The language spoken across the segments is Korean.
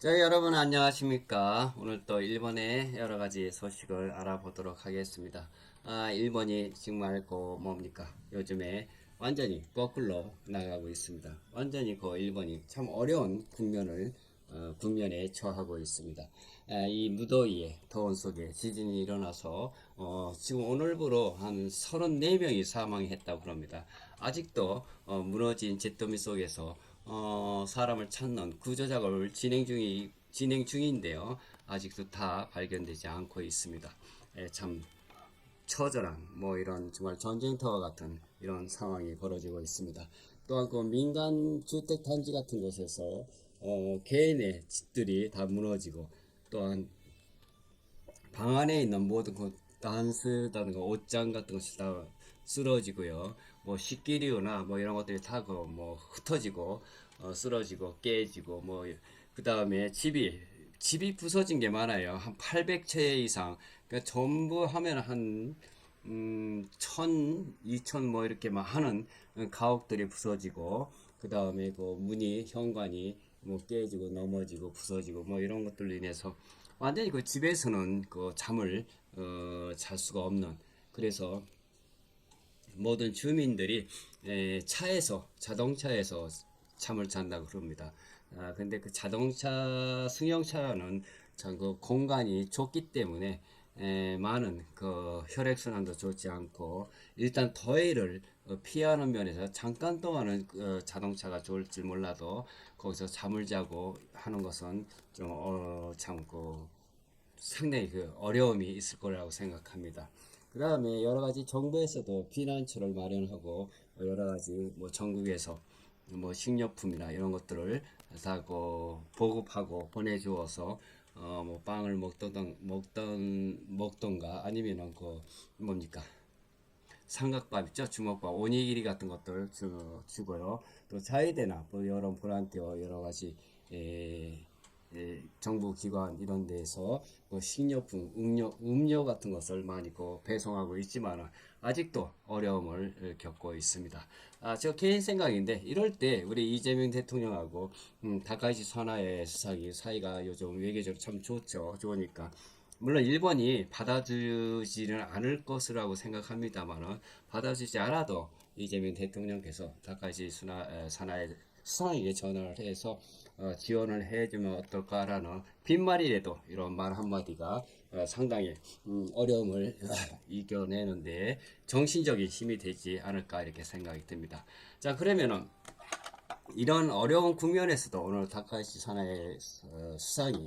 자, 여러분 안녕하십니까? 오늘 또 일본의 여러 가지 소식을 알아보도록 하겠습니다. 일본이 정말 뭡니까? 요즘에 완전히 거꾸로 나가고 있습니다. 완전히 일본이 참 어려운 국면에 처하고 있습니다. 이 무더위에 더운 속에 지진이 일어나서 지금 오늘부로 한 34명이 사망했다고 합니다. 아직도 무너진 잿더미 속에서 사람을 찾는 구조 작업을 진행 중인데요. 아직도 다 발견되지 않고 있습니다. 참 처절한 이런 정말 전쟁터와 같은 이런 상황이 벌어지고 있습니다. 또한 민간 주택 단지 같은 곳에서 개인의 집들이 다 무너지고, 또한 방 안에 있는 모든 단스다든가 옷장 같은 것이 다 쓰러지고요. 식기류나 이런 것들이 다 흩어지고 쓰러지고 깨지고, 그 다음에 집이 부서진 게 많아요. 한 800채 이상. 그러니까 전부 하면 한 1000, 2000 이렇게 막 하는 가옥들이 부서지고, 그 다음에 문이 현관이 깨지고 넘어지고 부서지고 이런 것들로 인해서 완전히 집에서는 잠을 잘 수가 없는, 그래서 모든 주민들이 자동차에서 잠을 잔다고 그럽니다. 근데 그 승용차는 참 공간이 좁기 때문에 많은 혈액순환도 좋지 않고, 일단 더위를 피하는 면에서 잠깐 동안은 자동차가 좋을지 몰라도 거기서 잠을 자고 하는 것은 상당히 어려움이 있을 거라고 생각합니다. 그 다음에 여러 가지 정부에서도 피난처를 마련하고, 여러 가지 전국에서 식료품이나 이런 것들을 다 보급하고 보내주어서 빵을 먹던가 아니면은 뭡니까, 삼각밥 있죠, 주먹밥, 오니기리 같은 것들 주고요. 또 자위대나 여러 보란티어 여러 가지 정부 기관 이런 데에서 식료품, 음료 같은 것을 많이 배송하고 있지만 아직도 어려움을 겪고 있습니다. 저 개인 생각인데, 이럴 때 우리 이재명 대통령하고 다카이치 사나에 수상이 사이가 요즘 외교적으로 참 좋으니까, 물론 일본이 받아주지는 않을 것이라고 생각합니다만, 받아주지 않아도 이재명 대통령께서 다카이치 사나에 수상에게 전화를 해서 지원을 해주면 어떨까라는 빈말이라도 이런 말 한마디가 상당히 어려움을 이겨내는데 정신적인 힘이 되지 않을까 이렇게 생각이 듭니다. 자, 그러면은 이런 어려운 국면에서도 오늘 다카이치 사나의 수상이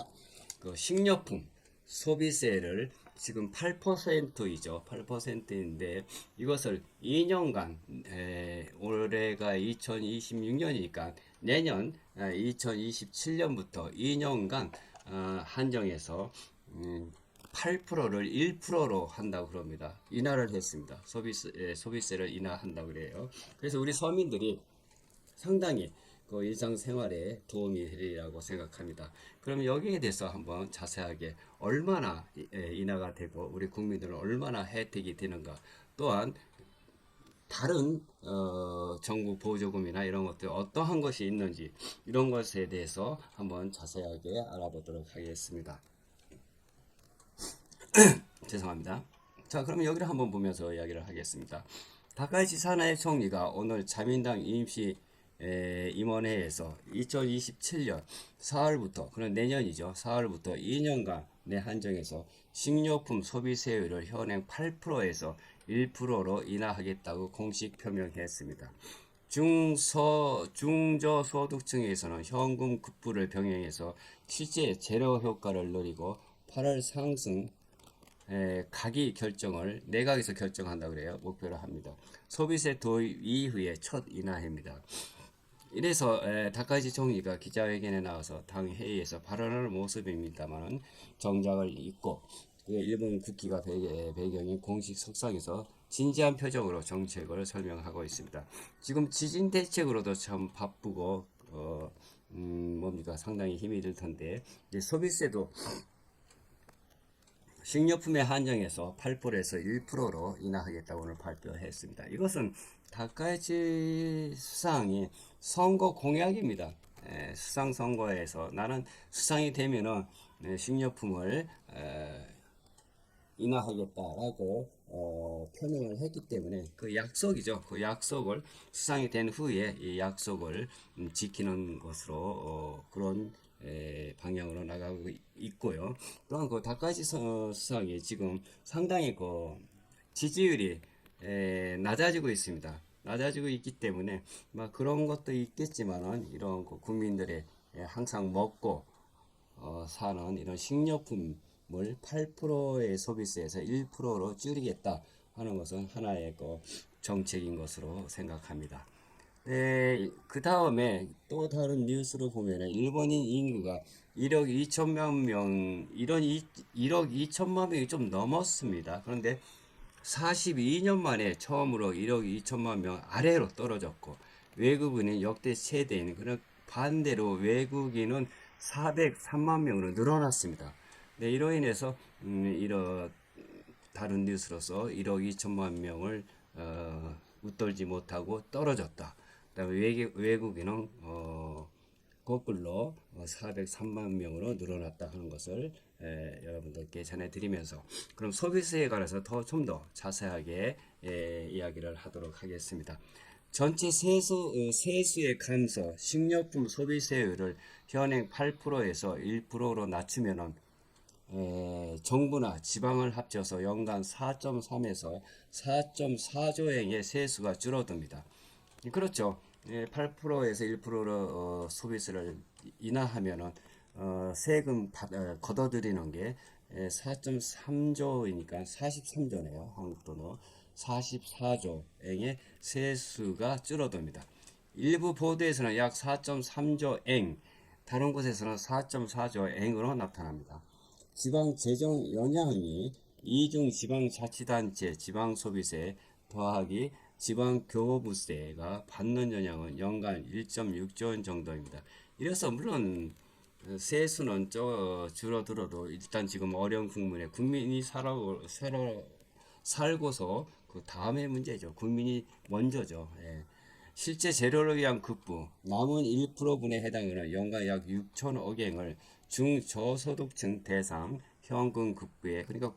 식료품 소비세를 지금 8%이죠. 8%인데 이것을 2년간, 올해가 2026년이니까 내년 2027년부터 2년간 한정해서 8%를 1%로 한다고 그럽니다. 인하를 했습니다. 소비세를 인하한다고 그래요. 그래서 우리 서민들이 상당히 일상생활에 도움이 되리라고 생각합니다. 그럼 여기에 대해서 한번 자세하게 얼마나 인하가 되고 우리 국민들은 얼마나 혜택이 되는가, 또한 다른 정부 보조금이나 이런 것들 어떠한 것이 있는지, 이런 것에 대해서 한번 자세하게 알아보도록 하겠습니다. 죄송합니다. 자, 그러면 여기를 한번 보면서 이야기를 하겠습니다. 다카이치 사나의 총리가 오늘 자민당 임시 임원회에서 2027년 4월부터, 그런 내년이죠, 4월부터 2년간 내 한정해서 식료품 소비세율을 현행 8%에서 1%로 인하하겠다고 공식 표명했습니다. 중저소득층에서는 현금 급부를 병행해서 실제 재료 효과를 노리고 8월 상승 가기 결정을 내각에서 결정한다 그래요. 목표로 합니다. 소비세 도입 이후에 첫 인하입니다. 이래서 다카이치 총리가 기자회견에 나와서 당 회의에서 발언할 모습입니다만, 정장을 입고 일본 국기가 배경인 공식 석상에서 진지한 표정으로 정책을 설명하고 있습니다. 지금 지진 대책으로도 참 바쁘고 뭡니까, 상당히 힘이 들 텐데, 소비세도 식료품에 한정해서 8%에서 1%로 인하하겠다고 오늘 발표했습니다. 이것은 다카이치 수상이 선거 공약입니다. 수상 선거에서 나는 수상이 되면은 식료품을 인하하겠다라고 표명을 했기 때문에 그 약속이죠. 그 약속을 수상이 된 후에 이 약속을 지키는 것으로 그런 방향으로 나가고 있고요. 또한 그 닭가지 수상이 지금 상당히 그 지지율이 낮아지고 있습니다. 낮아지고 있기 때문에 막 그런 것도 있겠지만은 이런 그 국민들의 항상 먹고 사는 이런 식료품을 8%의 소비세에서 1%로 줄이겠다 하는 것은 하나의 그 정책인 것으로 생각합니다. 네, 그 다음에 또 다른 뉴스로 보면은 일본인 인구가 1억 2천만 명, 1억 2천만 명이 좀 넘었습니다. 그런데 42년 만에 처음으로 1억 2천만 명 아래로 떨어졌고 외국인은 역대 최대인 그런 반대로 외국인은 403만 명으로 늘어났습니다. 네, 이로 인해서 이런 다른 뉴스로서 1억 2천만 명을 웃돌지 못하고 떨어졌다. 그다음에 외국인은 거꾸로 403만 명으로 늘어났다 하는 것을 여러분들께 전해드리면서 그럼 소비세에 관해서 좀 더 자세하게 이야기를 하도록 하겠습니다. 전체 세수의 감소, 식료품 소비세율을 현행 8%에서 1%로 낮추면은 정부나 지방을 합쳐서 연간 4.3에서 4.4조행의 세수가 줄어듭니다. 그렇죠. 8%에서 1%로 소비세를 인하하면은 세금 걷어들이는 게 4.3조이니까 43조네요. 한국 돈으로 44조행의 세수가 줄어듭니다. 일부 보도에서는 약 4.3조행, 다른 곳에서는 4.4조행으로 나타납니다. 지방 재정 영향이 이중 지방자치단체 지방소비세 더하기 지방교부세가 받는 영향은 연간 1.6조 원 정도입니다. 이래서 물론 세수는 줄어들어도 일단 지금 어려운 국민에 국민이 살고서 그 다음에 문제죠. 국민이 먼저죠. 예. 실제 재료를 위한 급부 남은 1%분에 해당하는 연간 약 6천억엔을 중저소득층 대상 현금 급부에 그러니까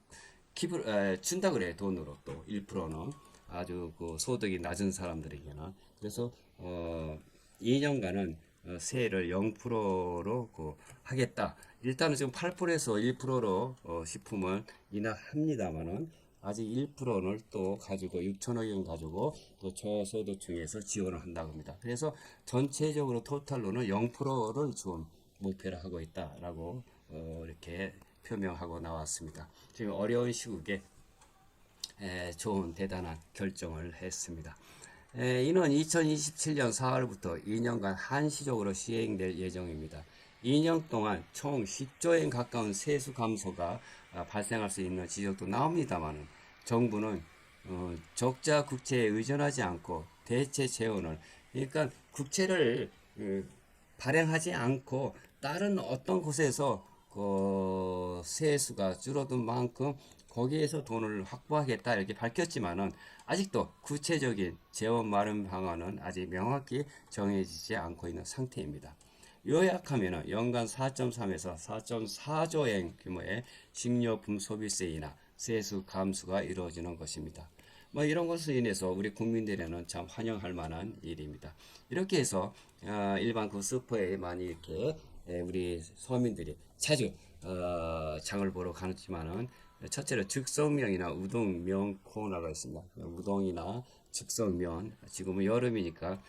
준다 그래 돈으로 또 1%는 아주 그 소득이 낮은 사람들에게는 그래서 2년간은 세를 0%로 그 하겠다. 일단은 지금 8%에서 1%로 식품을 인하합니다만은 아직 1%를 또 가지고 6천억 원 가지고 또 저소득층에서 지원을 한다고 합니다. 그래서 전체적으로 토탈로는 0%를 지금 목표를 하고 있다라고 이렇게 표명하고 나왔습니다. 지금 어려운 시국에 좋은 대단한 결정을 했습니다. 이는 2027년 4월부터 2년간 한시적으로 시행될 예정입니다. 2년 동안 총 10조엔 가까운 세수 감소가 발생할 수 있는 지적도 나옵니다만 정부는 적자 국채에 의존하지 않고 대체 재원을 그러니까 국채를 발행하지 않고 다른 어떤 곳에서 그 세수가 줄어든 만큼 거기에서 돈을 확보하겠다 이렇게 밝혔지만은 아직도 구체적인 재원 마련 방안은 아직 명확히 정해지지 않고 있는 상태입니다. 요약하면 연간 4.3에서 4.4조엔 규모의 식료품 소비세이나 세수 감소가 이루어지는 것입니다. 뭐 이런 것으로 인해서 우리 국민들에는 참 환영할 만한 일입니다. 이렇게 해서 일반 그 슈퍼에 많이 이렇게 우리 서민들이 자주 장을 보러 가지만은 첫째로 즉석면이나 우동면 코너가 있습니다. 우동이나 즉석면 지금은 여름이니까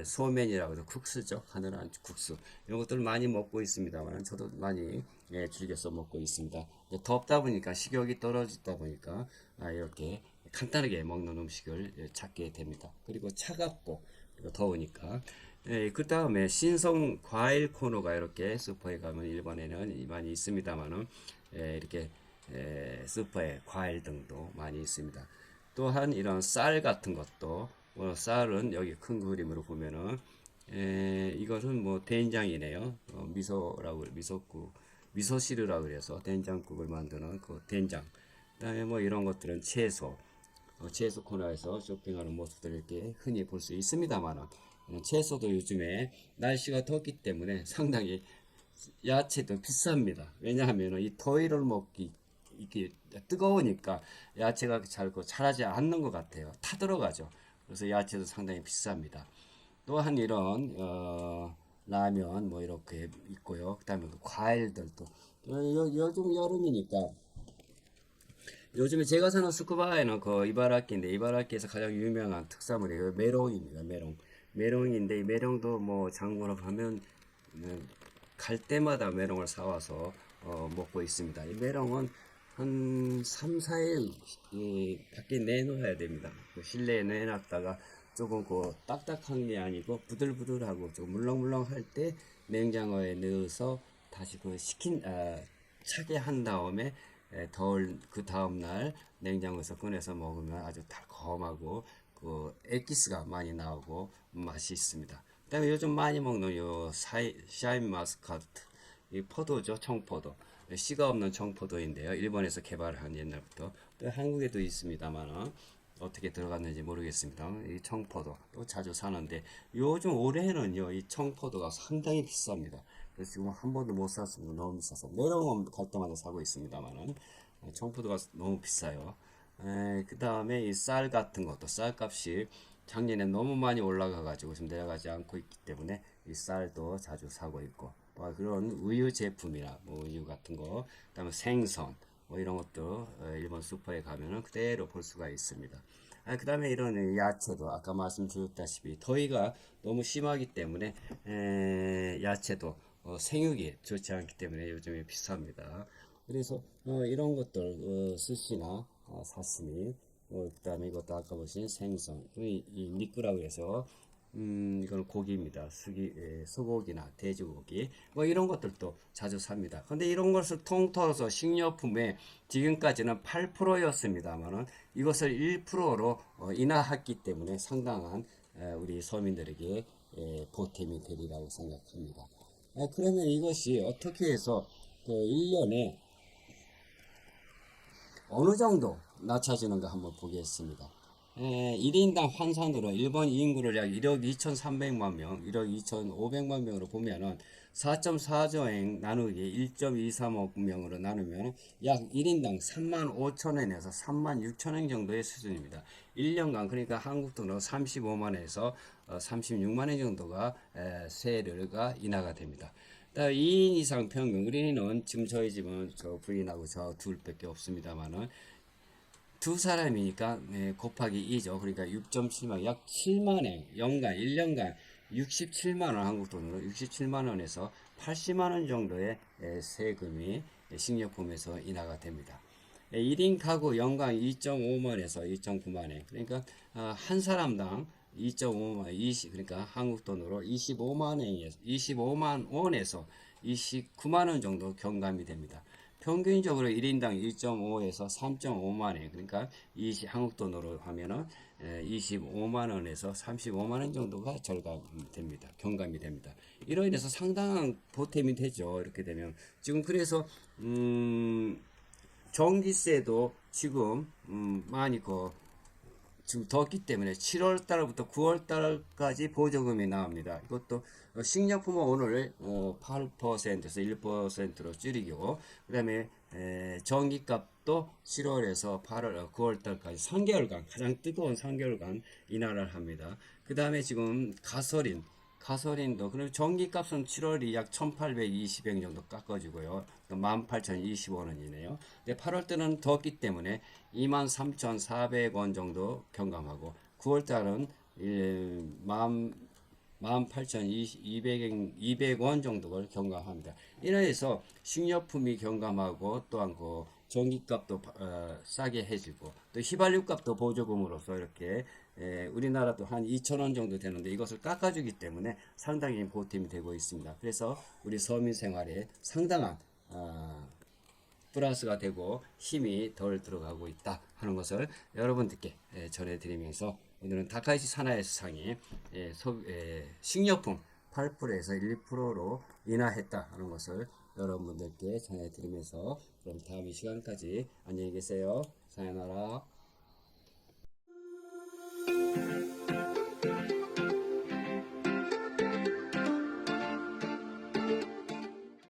소면이라고 해서 국수죠. 가늘한 국수 이런 것들 많이 먹고 있습니다만 저도 많이 즐겨서 먹고 있습니다. 덥다 보니까 식욕이 떨어지다 보니까 이렇게 간단하게 먹는 음식을 찾게 됩니다. 그리고 차갑고 그리고 더우니까 그 다음에 신성 과일 코너가 이렇게 슈퍼에 가면 일본에는 많이 있습니다만은 이렇게 슈퍼에 과일 등도 많이 있습니다. 또한 이런 쌀 같은 것도 쌀은 여기 큰 그림으로 보면은 이것은 뭐 된장이네요. 미소라고 미소국 미소시루라고 그래서 된장국을 만드는 그 된장. 그다음에 뭐 이런 것들은 채소. 채소 코너에서 쇼핑하는 모습들을 이렇게 흔히 볼 수 있습니다만은 채소도 요즘에 날씨가 덥기 때문에 상당히 야채도 비쌉니다. 왜냐하면 이 더위를 먹기 이게 뜨거우니까 야채가 잘 자라지 않는 것 같아요. 타들어가죠. 그래서 야채도 상당히 비쌉니다. 또한 이런 라면 뭐 이렇게 있고요. 그다음에 그 과일들도 요즘 여름이니까 요즘에 제가 사는 스쿠바에는 그 이바라키인데 이바라키에서 가장 유명한 특산물이 그 메롱입니다. 메롱. 메롱인데 이 메롱도 뭐 장보러 가면 갈 때마다 메롱을 사와서 먹고 있습니다. 이 메롱은 한 3, 4일 밖에 내놓아야 됩니다. 그 실내에 내놨다가 조금 그 딱딱한 게 아니고 부들부들하고 좀 물렁물렁 할 때 냉장고에 넣어서 다시 그 차게 한 다음에 그 다음날 냉장고에서 꺼내서 먹으면 아주 달콤하고 그 엑기스가 많이 나오고 맛이 있습니다. 그다음에 요즘 많이 먹는 요 샤인 마스카트 이 포도죠. 청포도. 씨가 없는 청포도인데요. 일본에서 개발한 옛날부터 또 한국에도 있습니다만 어떻게 들어갔는지 모르겠습니다. 이 청포도 또 자주 사는데 요즘 올해는요 이 청포도가 상당히 비쌉니다. 그래서 지금 한 번도 못 샀습니다. 너무 비싸서 메롱은 갈 때마다 사고 있습니다만은 청포도가 너무 비싸요. 그 다음에 이 쌀 같은 것도 쌀값이 작년에 너무 많이 올라가가지고 지금 내려가지 않고 있기 때문에 이 쌀도 자주 사고 있고 또 그런 우유 제품이나 뭐 우유 같은 거, 그다음에 생선 뭐 이런 것도 일본 슈퍼에 가면은 그대로 볼 수가 있습니다. 그다음에 이런 야채도 아까 말씀드렸다시피 더위가 너무 심하기 때문에 야채도 생육이 좋지 않기 때문에 요즘에 비쌉니다. 그래서 이런 것들 스시나 사시미 그다음에 이것도 아까 보신 생선 이 니꾸라고 해서 이건 고기입니다. 소고기나 돼지고기 뭐 이런 것들도 자주 삽니다. 근데 이런 것을 통틀어서 식료품에 지금까지는 8%였습니다만은 이것을 1%로 인하했기 때문에 상당한 우리 서민들에게 보탬이 되리라고 생각합니다. 그러면 이것이 어떻게 해서 그 1년에 어느 정도 낮춰지는가 한번 보겠습니다. 1인당 환산으로 일본 인구를 약 1억 2,300만 명, 1억 2,500만 명으로 보면은 4.4조행 나누기 1.23억 명으로 나누면 약 1인당 3만 5천 원에서 3만 6천 원 정도의 수준입니다. 1년간 그러니까 한국 돈으로 35만에서 36만 원 정도가 세율가 인하가 됩니다. 2인 이상 평균 우리는 지금 저희 집은 저 부인하고 저 둘밖에 없습니다만은 두 사람이니까 곱하기 2죠. 그러니까 6.7만 약 7만엔 연간 1년간 67만 원 한국 돈으로 67만 원에서 80만 원 정도의 세금이 식료품에서 인하가 됩니다. 1인 가구 연간 2.5만에서 2.9만엔 그러니까 한 사람당 2.5만 20 그러니까 한국 돈으로 25만 원에서 29만 원 정도 경감이 됩니다. 평균적으로 1인당 1.5에서 3.5만 원, 그러니까 한국 돈으로 하면은 25만 원에서 35만 원 정도가 절감됩니다. 경감이 됩니다. 이로 인해서 상당한 보탬이 되죠. 이렇게 되면 지금 그래서 전기세도 지금 많이 지금 덥기 때문에 7월 달부터 9월 달까지 보조금이 나옵니다. 이것도 식료품은 오늘 8%에서 1%로 줄이고 그다음에 전기값도 7월에서 8월 9월 달까지 3개월간 가장 뜨거운 3개월간 인하를 합니다. 그다음에 지금 가솔린도 그럼 전기값은 7월이 약 1,820엔 정도 깎아주고요. 18,025원이네요. 근데 8월 때는 덥기 때문에 23,400원 정도 경감하고 9월 달은 18,200원 정도를 경감합니다. 이래서 식료품이 경감하고 또한 그 전기값도 싸게 해주고 또 휘발유 값도 보조금으로서 이렇게 우리나라도 한 2,000원 정도 되는데 이것을 깎아주기 때문에 상당히 보탬이 되고 있습니다. 그래서 우리 서민 생활에 상당한 플러스가 되고 힘이 덜 들어가고 있다 하는 것을 여러분들께 전해드리면서 오늘은 다카이치 사나이 수상이 식료품 8%에서 1%로 인하했다 하는 것을 여러분들께 전해드리면서 그럼 다음 이 시간까지 안녕히 계세요. 사요나라.